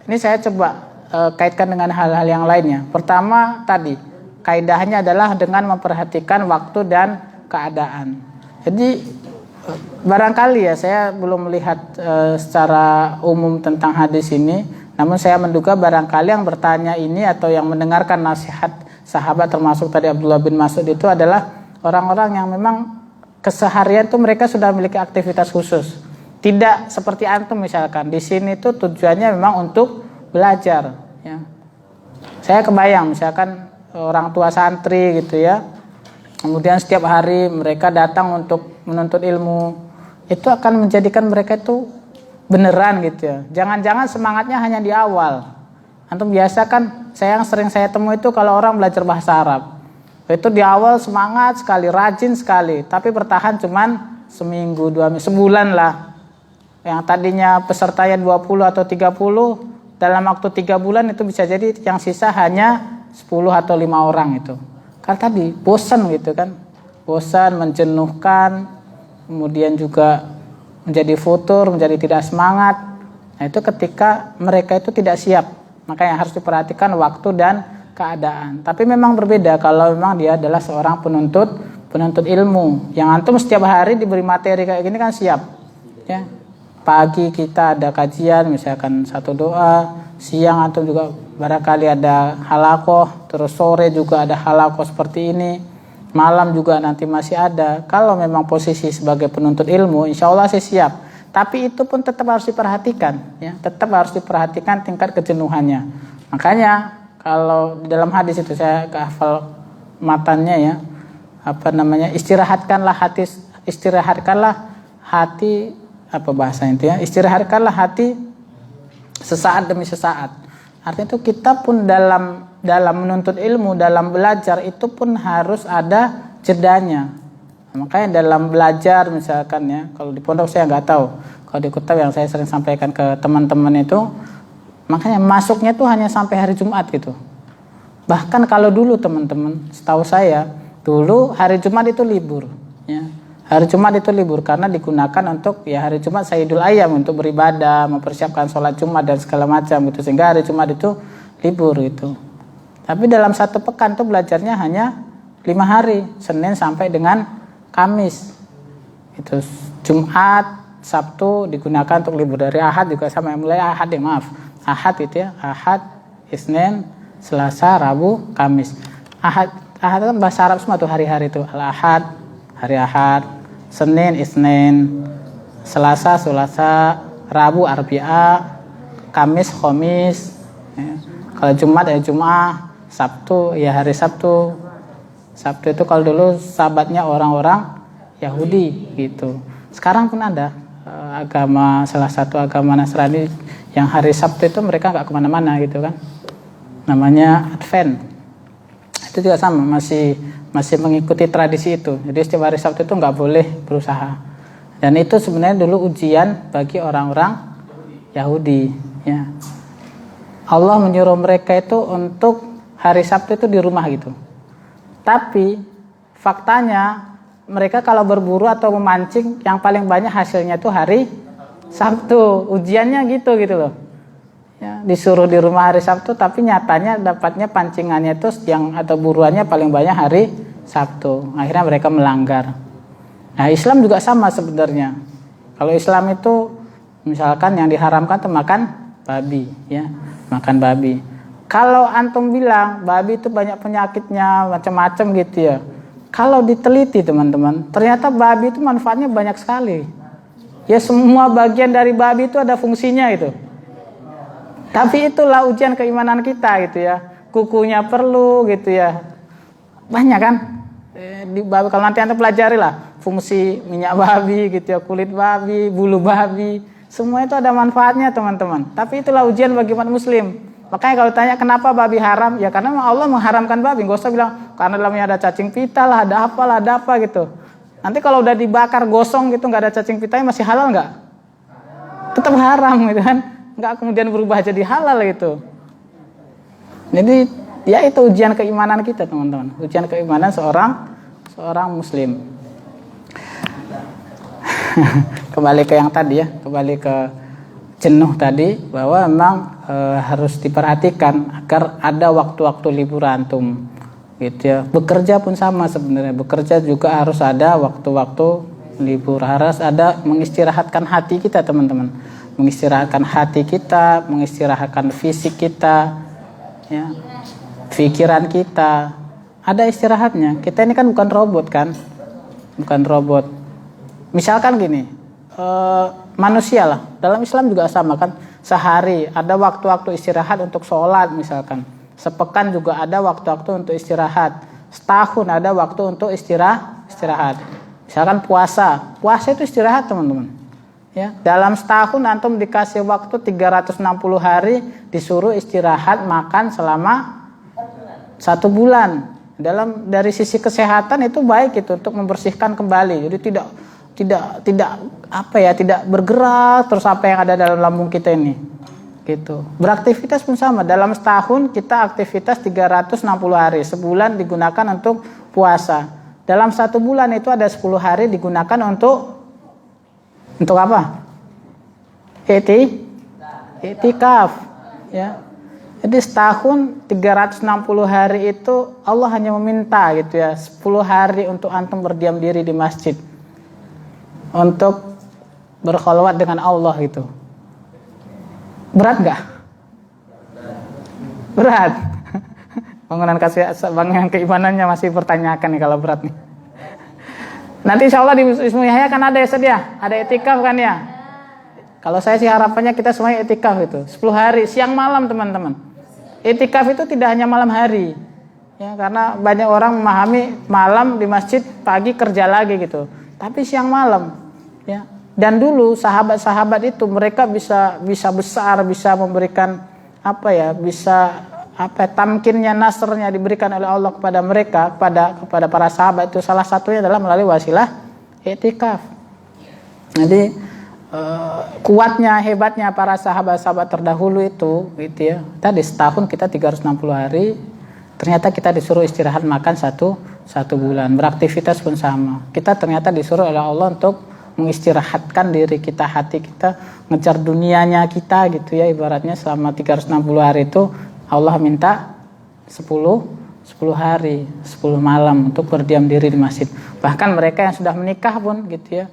ini saya coba kaitkan dengan hal-hal yang lainnya. Pertama tadi kaidahnya adalah dengan memperhatikan waktu dan keadaan. Jadi barangkali ya, saya belum melihat secara umum tentang hadis ini, namun saya menduga barangkali yang bertanya ini atau yang mendengarkan nasihat sahabat termasuk tadi Abdullah bin Mas'ud itu adalah orang-orang yang memang keseharian itu mereka sudah memiliki aktivitas khusus. Tidak seperti antum misalkan di sini tuh tujuannya memang untuk belajar ya. Saya kebayang misalkan orang tua santri gitu ya, kemudian setiap hari mereka datang untuk menuntut ilmu, itu akan menjadikan mereka itu beneran gitu ya. Jangan-jangan semangatnya hanya di awal. Antum biasa kan, yang sering saya temui itu kalau orang belajar bahasa Arab, itu di awal semangat sekali, rajin sekali, tapi bertahan cuman seminggu, 2 minggu, sebulan lah. Yang tadinya pesertanya 20 atau 30, dalam waktu 3 bulan itu bisa jadi yang sisa hanya 10 atau 5 orang itu. Kan tadi bosan gitu kan, bosan, menjenuhkan, kemudian juga menjadi futur, menjadi tidak semangat. Nah itu ketika mereka itu tidak siap, maka yang harus diperhatikan waktu dan keadaan. Tapi memang berbeda kalau memang dia adalah seorang penuntut ilmu, yang antum setiap hari diberi materi kayak gini kan siap ya. Pagi kita ada kajian misalkan satu doa, siang antum juga barangkali ada halakoh, terus sore juga ada halakoh seperti ini, malam juga nanti masih ada. Kalau memang posisi sebagai penuntut ilmu, insya Allah sih siap. Tapi itu pun tetap harus diperhatikan, ya, tetap harus diperhatikan tingkat kejenuhannya. Makanya kalau di dalam hadis itu saya hafal matanya ya, istirahatkanlah hati, apa bahasanya itu ya, istirahatkanlah hati sesaat demi sesaat. Artinya itu kita pun dalam menuntut ilmu, dalam belajar itu pun harus ada jedanya. Makanya dalam belajar misalkan ya, kalau di pondok saya nggak tahu, kalau di Kutab yang saya sering sampaikan ke teman-teman itu, makanya masuknya tuh hanya sampai hari Jumat gitu. Bahkan kalau dulu teman-teman, setahu saya dulu hari Jumat itu libur ya. Hari Jumat itu libur karena digunakan untuk ya hari Jumat Sayyidul Ayyam, untuk beribadah, mempersiapkan sholat Jumat dan segala macam gitu, sehingga hari Jumat itu libur gitu. Tapi dalam satu pekan tuh belajarnya hanya 5 hari, Senin sampai dengan Kamis. Itu Jumat, Sabtu digunakan untuk libur. Dari Ahad juga sama, mulai Ahad ya maaf. Ahad itu ya, Ahad, Isnin, Selasa, Rabu, Kamis. Ahad kan bahasa Arab semua tuh hari-hari itu. Al-Ahad, hari Ahad, Senin, Isnin, Selasa, Rabu, Arbi'a, Kamis, Khamis. Ya. Kalau Jumat ya Jumat, Sabtu ya hari Sabtu. Sabtu itu kalau dulu sahabatnya orang-orang Yahudi gitu. Sekarang pun ada salah satu agama Nasrani yang hari Sabtu itu mereka nggak kemana-mana gitu kan. Namanya Advent. Itu juga sama, masih mengikuti tradisi itu. Jadi setiap hari Sabtu itu nggak boleh berusaha. Dan itu sebenarnya dulu ujian bagi orang-orang Yahudi. Ya. Allah menyuruh mereka itu untuk hari Sabtu itu di rumah gitu. Tapi faktanya mereka kalau berburu atau memancing yang paling banyak hasilnya itu hari Sabtu. Ujiannya gitu loh. Ya, disuruh di rumah hari Sabtu, tapi nyatanya dapatnya pancingannya itu atau buruannya paling banyak hari Sabtu. Akhirnya mereka melanggar. Nah, Islam juga sama sebenarnya. Kalau Islam itu misalkan yang diharamkan itu makan babi, ya, makan babi. Kalau antum bilang babi itu banyak penyakitnya, macam-macam gitu ya. Kalau diteliti teman-teman, ternyata babi itu manfaatnya banyak sekali. Ya semua bagian dari babi itu ada fungsinya itu. Tapi itulah ujian keimanan kita gitu ya. Kukunya perlu gitu ya. Banyak kan? Di babi, kalau nanti Anda pelajari lah fungsi minyak babi gitu ya, kulit babi, bulu babi. Semua itu ada manfaatnya teman-teman. Tapi itulah ujian bagi umat muslim. Makanya kalau tanya kenapa babi haram, ya karena Allah mengharamkan babi. Gak usah bilang karena dalamnya ada cacing pita lah, ada apa gitu. Nanti kalau udah dibakar gosong gitu, nggak ada cacing pitanya, masih halal nggak? Tetap haram gitu kan? Nggak kemudian berubah jadi halal gitu. Jadi ya itu ujian keimanan kita teman-teman. Ujian keimanan seorang muslim. Kembali ke yang tadi ya, kembali ke jenuh tadi, bahwa memang harus diperhatikan agar ada waktu-waktu libur antum gitu ya. Bekerja pun sama sebenarnya, bekerja juga harus ada waktu-waktu libur, harus ada mengistirahatkan hati kita teman-teman, mengistirahatkan hati kita, mengistirahatkan fisik kita ya, pikiran kita, ada istirahatnya. Kita ini kan bukan robot kan, bukan robot. Misalkan gini, manusia lah, dalam Islam juga sama kan, sehari ada waktu-waktu istirahat untuk sholat misalkan, sepekan juga ada waktu-waktu untuk istirahat, setahun ada waktu untuk istirahat. Misalkan puasa itu istirahat teman-teman ya. Dalam setahun antum dikasih waktu 360 hari, disuruh istirahat makan selama 1 bulan. Dari sisi kesehatan itu baik itu untuk membersihkan kembali. Jadi tidak bergerak terus apa yang ada dalam lambung kita ini gitu. Beraktivitas pun sama, dalam setahun kita aktivitas 360 hari, sebulan digunakan untuk puasa. Dalam 1 bulan itu ada 10 hari digunakan untuk apa? I'tikaf ya. Jadi setahun 360 hari itu Allah hanya meminta gitu ya, 10 hari untuk antum berdiam diri di masjid, untuk berkholwat dengan Allah gitu. Berat nggak? Berat. Bangunan keimanannya masih pertanyakan nih kalau berat nih. Nanti insya Allah di Ismu Yahya kan ada ya sedia, ada i'tikaf kan ya. Kalau saya sih harapannya kita semuanya i'tikaf itu 10 hari siang malam teman-teman. I'tikaf itu tidak hanya malam hari ya, karena banyak orang memahami malam di masjid, pagi kerja lagi gitu. Tapi siang malam ya. Dan dulu sahabat-sahabat itu mereka bisa besar, bisa memberikan tamkinnya, nasrnya diberikan oleh Allah kepada mereka, kepada para sahabat itu salah satunya adalah melalui wasilah i'tikaf. Jadi kuatnya, hebatnya para sahabat-sahabat terdahulu itu gitu ya. Tadi setahun kita 360 hari, ternyata kita disuruh istirahat makan satu bulan. Beraktivitas pun sama. Kita ternyata disuruh oleh Allah untuk mengistirahatkan diri kita, hati kita, ngejar dunianya kita gitu ya, ibaratnya selama 360 hari itu Allah minta 10 hari, 10 malam untuk berdiam diri di masjid. Bahkan mereka yang sudah menikah pun gitu ya,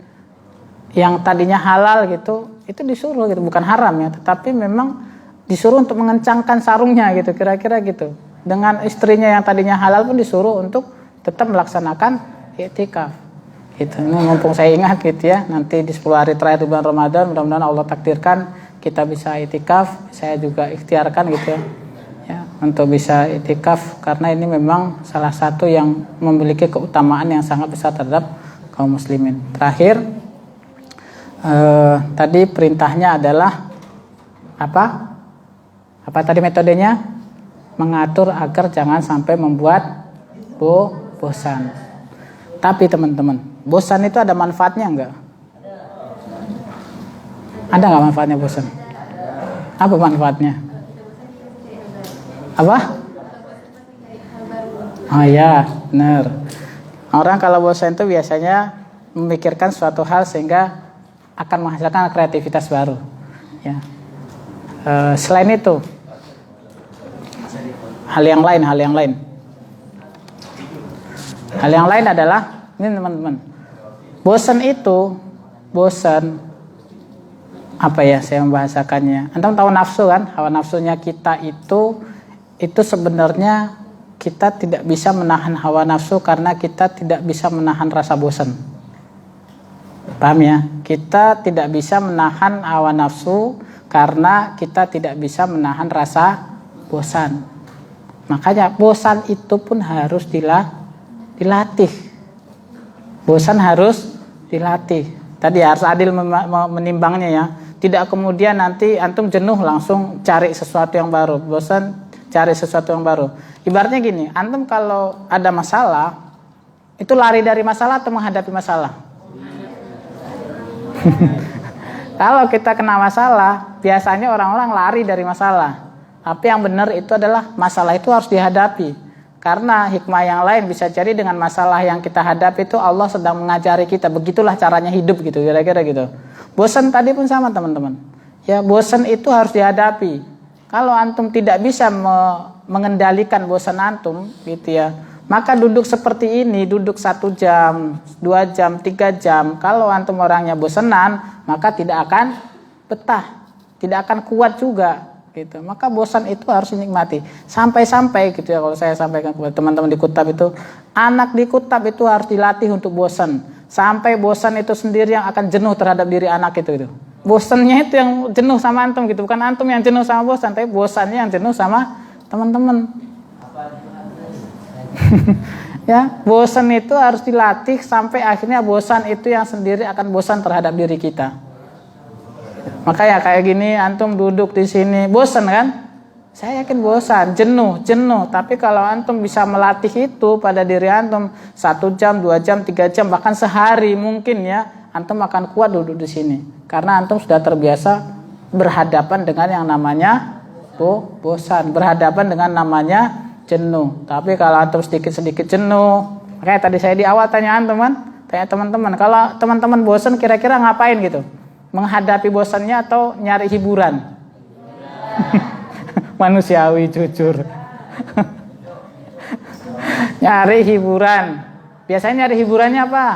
yang tadinya halal gitu, itu disuruh gitu, bukan haram ya, tetapi memang disuruh untuk mengencangkan sarungnya gitu, kira-kira gitu. Dengan istrinya yang tadinya halal pun disuruh untuk tetap melaksanakan i'tikaf. Gitu. Ini mumpung saya ingat gitu ya, nanti di 10 hari terakhir bulan Ramadan mudah-mudahan Allah takdirkan kita bisa i'tikaf, saya juga ikhtiarkan gitu ya, untuk bisa i'tikaf, karena ini memang salah satu yang memiliki keutamaan yang sangat besar terhadap kaum muslimin. Terakhir, tadi perintahnya adalah apa tadi metodenya? Mengatur agar jangan sampai membuat bosan. Tapi teman-teman, bosan itu ada manfaatnya enggak? Ada enggak manfaatnya bosan? Apa manfaatnya? Apa? Oh ya, benar. Orang kalau bosan itu biasanya memikirkan suatu hal sehingga akan menghasilkan kreativitas baru. Ya. Selain itu, hal yang lain adalah ini teman-teman. Bosan apa ya saya membahasakannya? Antum tahu nafsu kan? Hawa nafsunya kita itu sebenarnya kita tidak bisa menahan hawa nafsu karena kita tidak bisa menahan rasa bosan. Paham ya? Kita tidak bisa menahan hawa nafsu karena kita tidak bisa menahan rasa bosan. Makanya bosan itu pun harus dilatih. Bosan harus dilatih. Tadi harus adil menimbangnya ya. Tidak kemudian nanti antum jenuh langsung cari sesuatu yang baru. Bosan cari sesuatu yang baru. Ibaratnya gini, antum kalau ada masalah, itu lari dari masalah atau menghadapi masalah? Kalau kita kena masalah, biasanya orang-orang lari dari masalah. Tapi yang benar itu adalah masalah itu harus dihadapi. Karena hikmah yang lain bisa jadi dengan masalah yang kita hadapi itu Allah sedang mengajari kita. Begitulah caranya hidup gitu, kira-kira gitu. Bosan tadi pun sama teman-teman. Ya, bosan itu harus dihadapi. Kalau antum tidak bisa mengendalikan bosan antum gitu ya, maka duduk seperti ini, duduk 1 jam, 2 jam, 3 jam. Kalau antum orangnya bosanan, maka tidak akan betah, tidak akan kuat juga gitu. Maka bosan itu harus dinikmati. Sampai-sampai gitu ya, kalau saya sampaikan kepada teman-teman di Kutab itu, anak di Kutab itu harus dilatih untuk bosan. Sampai bosan itu sendiri yang akan jenuh terhadap diri anak itu. Bosannya itu yang jenuh sama antum gitu, bukan antum yang jenuh sama bosan, tapi bosannya yang jenuh sama teman-teman. Ya, bosan itu harus dilatih sampai akhirnya bosan itu yang sendiri akan bosan terhadap diri kita. Makanya kayak gini antum duduk di sini bosan kan? Saya yakin bosan, jenuh. Tapi kalau antum bisa melatih itu pada diri antum 1 jam, 2 jam, 3 jam, bahkan sehari mungkin ya, antum akan kuat duduk di sini. Karena antum sudah terbiasa berhadapan dengan yang namanya bosan, berhadapan dengan namanya jenuh. Tapi kalau antum sedikit-sedikit jenuh, makanya tadi saya di awal tanya antum kan, tanya teman-teman, kalau teman-teman bosan kira-kira ngapain gitu? Menghadapi bosannya atau nyari hiburan? Manusiawi jujur. Nyari hiburan. Biasanya nyari hiburannya apa?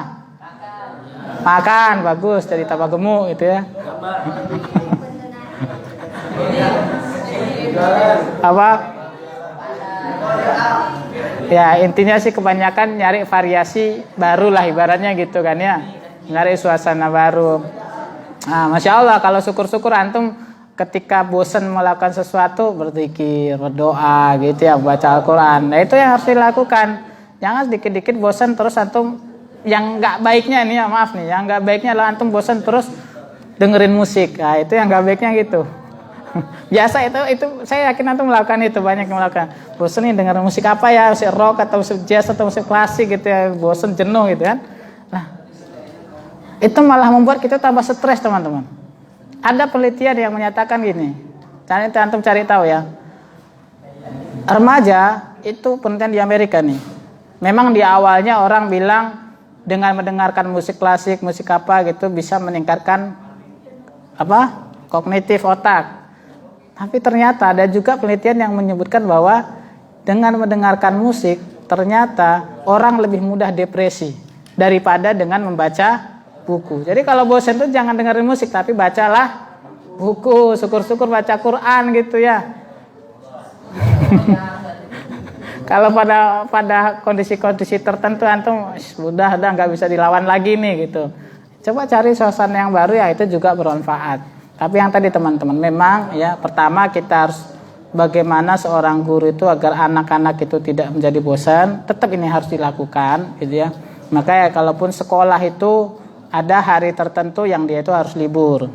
Makan, bagus, jadi tambah gemuk itu ya. Apa? Ya intinya sih kebanyakan nyari variasi baru lah ibaratnya gitu kan ya. Nyari suasana baru. Nah, Masya Allah kalau syukur-syukur antum ketika bosan melakukan sesuatu berzikir, berdoa gitu ya, baca Al-Quran. Nah itu yang harus dilakukan. Jangan dikit-dikit bosan terus antum, yang nggak baiknya nih ya, maaf nih, yang nggak baiknya adalah antum bosan terus dengerin musik. Nah itu yang nggak baiknya gitu. Biasa itu saya yakin antum melakukan itu, banyak yang melakukan. Bosan nih dengerin musik apa ya, musik rock atau musik jazz atau musik klasik gitu ya, bosan jenuh gitu kan. Nah itu malah membuat kita tambah stres teman-teman. Ada penelitian yang menyatakan gini, antum cari tahu ya. Remaja itu penelitian di Amerika nih. Memang di awalnya orang bilang dengan mendengarkan musik klasik, musik apa gitu bisa meningkatkan apa? Kognitif otak. Tapi ternyata ada juga penelitian yang menyebutkan bahwa dengan mendengarkan musik ternyata orang lebih mudah depresi daripada dengan membaca buku. Jadi kalau bosan tuh jangan dengerin musik tapi bacalah buku, syukur-syukur baca Quran gitu ya. Kalau pada kondisi-kondisi tertentu antum udah nggak bisa dilawan lagi nih gitu. Coba cari suasana yang baru ya, itu juga bermanfaat. Tapi yang tadi teman-teman memang ya pertama kita harus bagaimana seorang guru itu agar anak-anak itu tidak menjadi bosan, tetap ini harus dilakukan gitu ya. Maka ya kalaupun sekolah itu ada hari tertentu yang dia itu harus libur.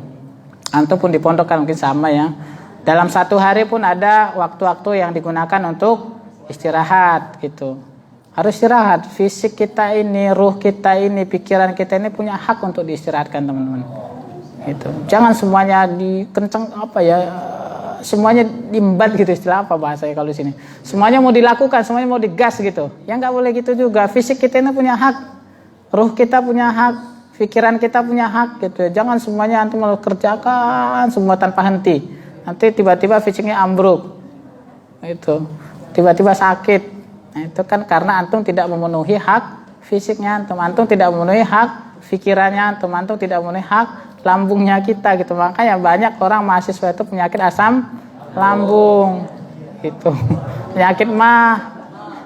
Antum pun di pondok kan mungkin sama ya. Dalam 1 hari pun ada waktu-waktu yang digunakan untuk istirahat gitu. Harus istirahat. Fisik kita ini, ruh kita ini, pikiran kita ini punya hak untuk diistirahatkan teman-teman. Gitu. Jangan semuanya dikenceng apa ya, semuanya diembat gitu, istilah apa bahasanya kalau di sini. Semuanya mau dilakukan, semuanya mau digas gitu. Ya nggak boleh gitu juga. Fisik kita ini punya hak, ruh kita punya hak, pikiran kita punya hak gitu. Jangan semuanya antum mau kerjakan semua tanpa henti. Nanti tiba-tiba fisiknya ambruk. Itu. Tiba-tiba sakit. Nah, itu kan karena antum tidak memenuhi hak fisiknya antum. Antum tidak memenuhi hak pikirannya antum. Antum tidak memenuhi hak lambungnya kita gitu. Makanya banyak orang mahasiswa itu penyakit asam lambung. Gitu. Penyakit mah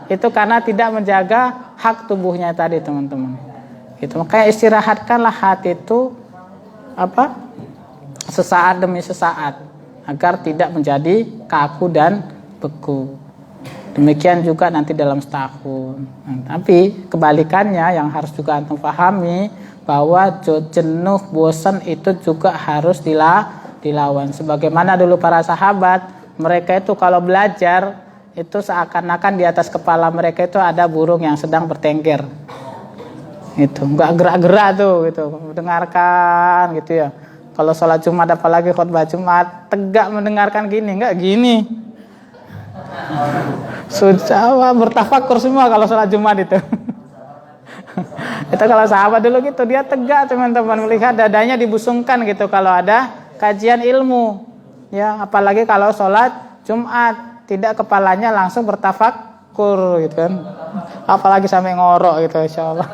itu karena tidak menjaga hak tubuhnya tadi teman-teman. Gitu. Makanya istirahatkanlah hati itu sesaat demi sesaat agar tidak menjadi kaku dan beku. Demikian juga nanti dalam setahun. Tapi kebalikannya yang harus juga antum pahami bahwa jenuh, bosan itu juga harus dilawan. Sebagaimana dulu para sahabat, mereka itu kalau belajar itu seakan-akan di atas kepala mereka itu ada burung yang sedang bertengger. Itu nggak gerak-gerak tuh, gitu, mendengarkan gitu ya. Kalau sholat Jumat apalagi khutbah Jumat, tegak mendengarkan gini, nggak gini. Sudah bertafakur semua kalau sholat Jumat itu. Itu kalau sahabat dulu gitu, dia tegak teman-teman, melihat dadanya dibusungkan gitu kalau ada kajian ilmu. Ya, apalagi kalau sholat Jumat, tidak kepalanya langsung bertafakur gitu kan. Apalagi sampai ngorok gitu, insyaallah.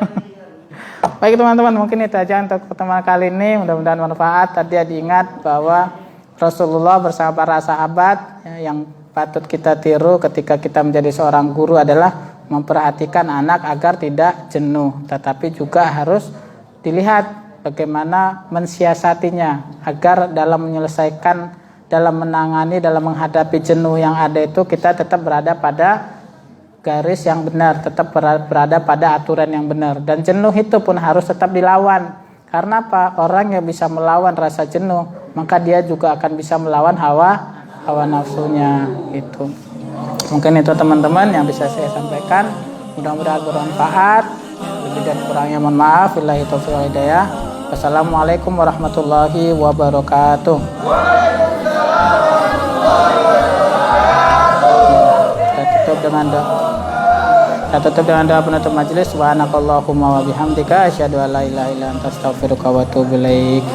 Baik teman-teman, mungkin itu aja untuk pertemuan kali ini. Mudah-mudahan manfaat. Tadi diingat bahwa Rasulullah bersama para sahabat yang patut kita tiru ketika kita menjadi seorang guru adalah memperhatikan anak agar tidak jenuh, tetapi juga harus dilihat bagaimana mensiasatinya agar dalam menyelesaikan, dalam menangani, dalam menghadapi jenuh yang ada itu kita tetap berada pada garis yang benar, tetap berada pada aturan yang benar. Dan jenuh itu pun harus tetap dilawan. Karena apa? Orang yang bisa melawan rasa jenuh, maka dia juga akan bisa melawan hawa nafsunya gitu. Mungkin itu teman-teman yang bisa saya sampaikan. Mudah-mudahan bermanfaat. Lebih dan kurangnya mohon maaf. Billahi taufiq wal hidayah. Wassalamualaikum warahmatullahi wabarakatuh. Kita tutup dengan doa penutup majelis. Subhanakallahumma wa bihamdika asyhadu an la ilaha illa anta astaghfiruka wa atubu ilaik.